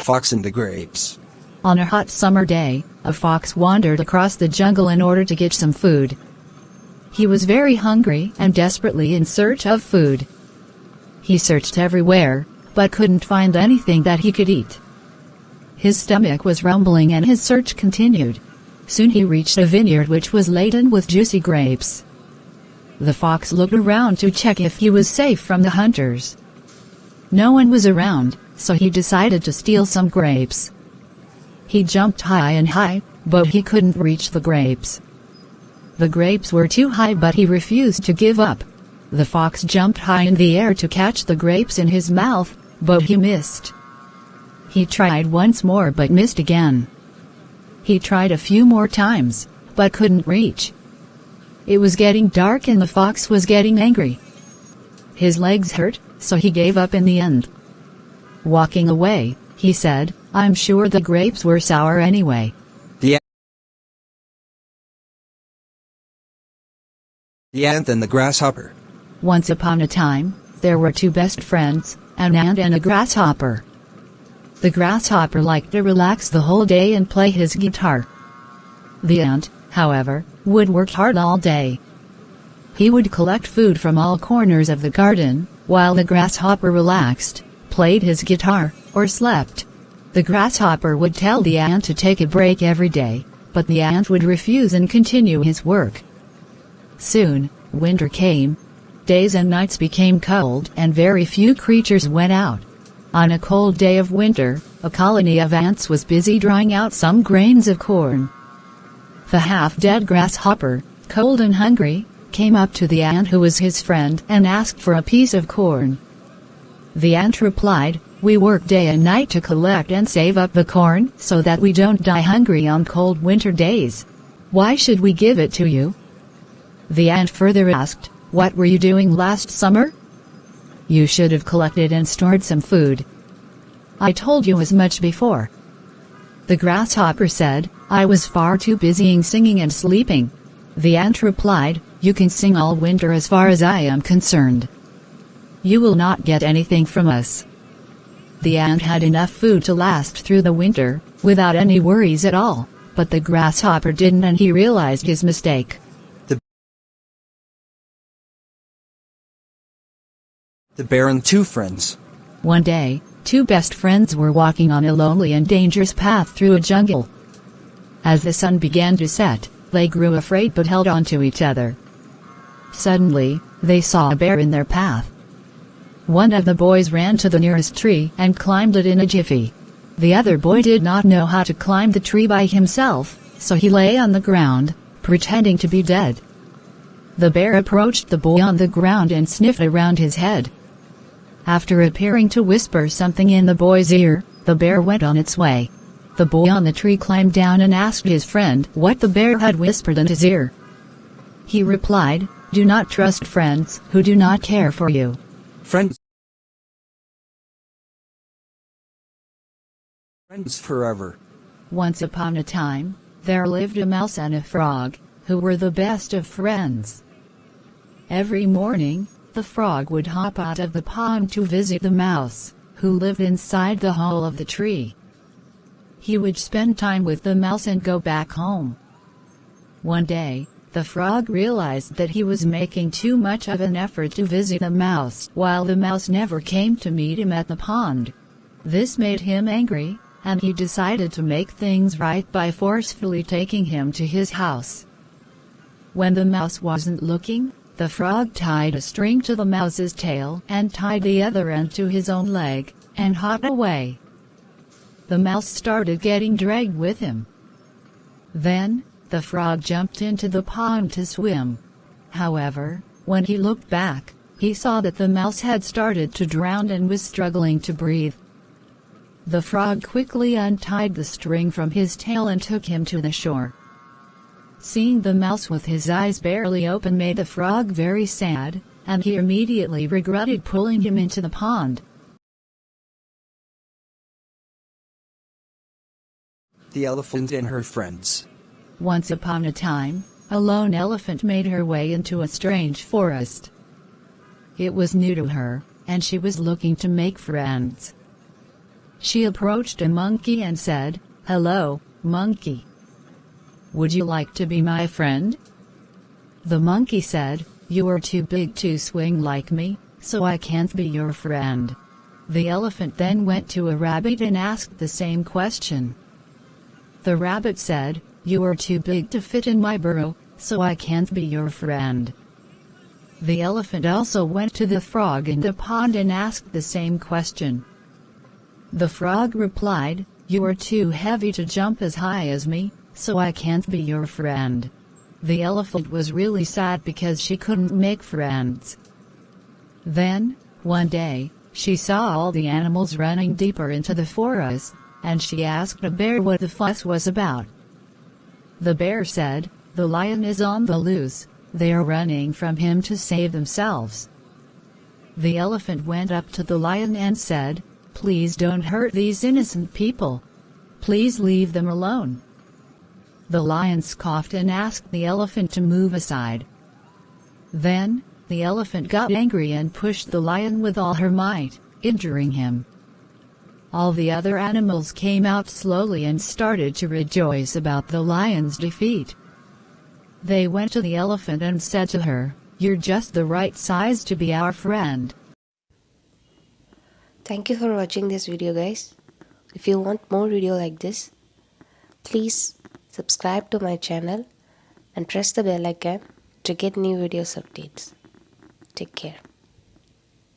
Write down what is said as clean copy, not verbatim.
fox and the grapes. On a hot summer day, a fox wandered across the jungle in order to get some food. He was very hungry and desperately in search of food. He searched everywhere, but couldn't find anything that he could eat. His stomach was rumbling and his search continued. Soon he reached a vineyard which was laden with juicy grapes. The fox looked around to check if he was safe from the hunters. No one was around, so he decided to steal some grapes. He jumped high and high, but he couldn't reach the grapes. The grapes were too high, but he refused to give up. The fox jumped high in the air to catch the grapes in his mouth, but he missed. He tried once more but missed again. He tried a few more times, but couldn't reach. It was getting dark and the fox was getting angry. His legs hurt, so he gave up in the end. Walking away, he said, "I'm sure the grapes were sour anyway." The ant and the grasshopper. Once upon a time, there were two best friends, an ant and a grasshopper. The grasshopper liked to relax the whole day and play his guitar. The ant, however, would work hard all day. He would collect food from all corners of the garden, while the grasshopper relaxed, played his guitar, or slept. The grasshopper would tell the ant to take a break every day, but the ant would refuse and continue his work. Soon, winter came. Days and nights became cold and very few creatures went out. On a cold day of winter, a colony of ants was busy drying out some grains of corn. The half-dead grasshopper, cold and hungry, came up to the ant who was his friend and asked for a piece of corn. The ant replied, "We work day and night to collect and save up the corn so that we don't die hungry on cold winter days. Why should we give it to you?" The ant further asked, "What were you doing last summer? You should have collected and stored some food. I told you as much before." The grasshopper said, "I was far too busy singing and sleeping." The ant replied, "You can sing all winter as far as I am concerned. You will not get anything from us." The ant had enough food to last through the winter, without any worries at all, but the grasshopper didn't, and he realized his mistake. The bear and two friends. One day, two best friends were walking on a lonely and dangerous path through a jungle. As the sun began to set, they grew afraid but held on to each other. Suddenly, they saw a bear in their path. One of the boys ran to the nearest tree and climbed it in a jiffy. The other boy did not know how to climb the tree by himself, so he lay on the ground, pretending to be dead. The bear approached the boy on the ground and sniffed around his head. After appearing to whisper something in the boy's ear, the bear went on its way. The boy on the tree climbed down and asked his friend what the bear had whispered in his ear. He replied, "Do not trust friends who do not care for you." Friends forever. Once upon a time, there lived a mouse and a frog, who were the best of friends. Every morning, the frog would hop out of the pond to visit the mouse, who lived inside the hole of the tree. He would spend time with the mouse and go back home. One day, the frog realized that he was making too much of an effort to visit the mouse, while the mouse never came to meet him at the pond. This made him angry, and he decided to make things right by forcefully taking him to his house. When the mouse wasn't looking, the frog tied a string to the mouse's tail and tied the other end to his own leg, and hopped away. The mouse started getting dragged with him. Then, the frog jumped into the pond to swim. However, when he looked back, he saw that the mouse had started to drown and was struggling to breathe. The frog quickly untied the string from his tail and took him to the shore. Seeing the mouse with his eyes barely open made the frog very sad, and he immediately regretted pulling him into the pond. The elephant and her friends. Once upon a time, a lone elephant made her way into a strange forest. It was new to her, and she was looking to make friends. she approached a monkey and said, "Hello, monkey. Would you like to be my friend?" The monkey said, "You are too big to swing like me, so I can't be your friend." The elephant then went to a rabbit and asked the same question. The rabbit said, "You are too big to fit in my burrow, so I can't be your friend." The elephant also went to the frog in the pond and asked the same question. The frog replied, "You are too heavy to jump as high as me, so I can't be your friend." The elephant was really sad because she couldn't make friends. Then, one day, she saw all the animals running deeper into the forest, and she asked a bear what the fuss was about. The bear said, "The lion is on the loose, they are running from him to save themselves." The elephant went up to the lion and said, "Please don't hurt these innocent people. Please leave them alone." The lion scoffed and asked the elephant to move aside. Then, the elephant got angry and pushed the lion with all her might, injuring him. All the other animals came out slowly and started to rejoice about the lion's defeat. They went to the elephant and said to her, "You're just the right size to be our friend." Thank you for watching this video, guys. If you want more video like this, please subscribe to my channel and press the bell icon to get new videos updates. Take care.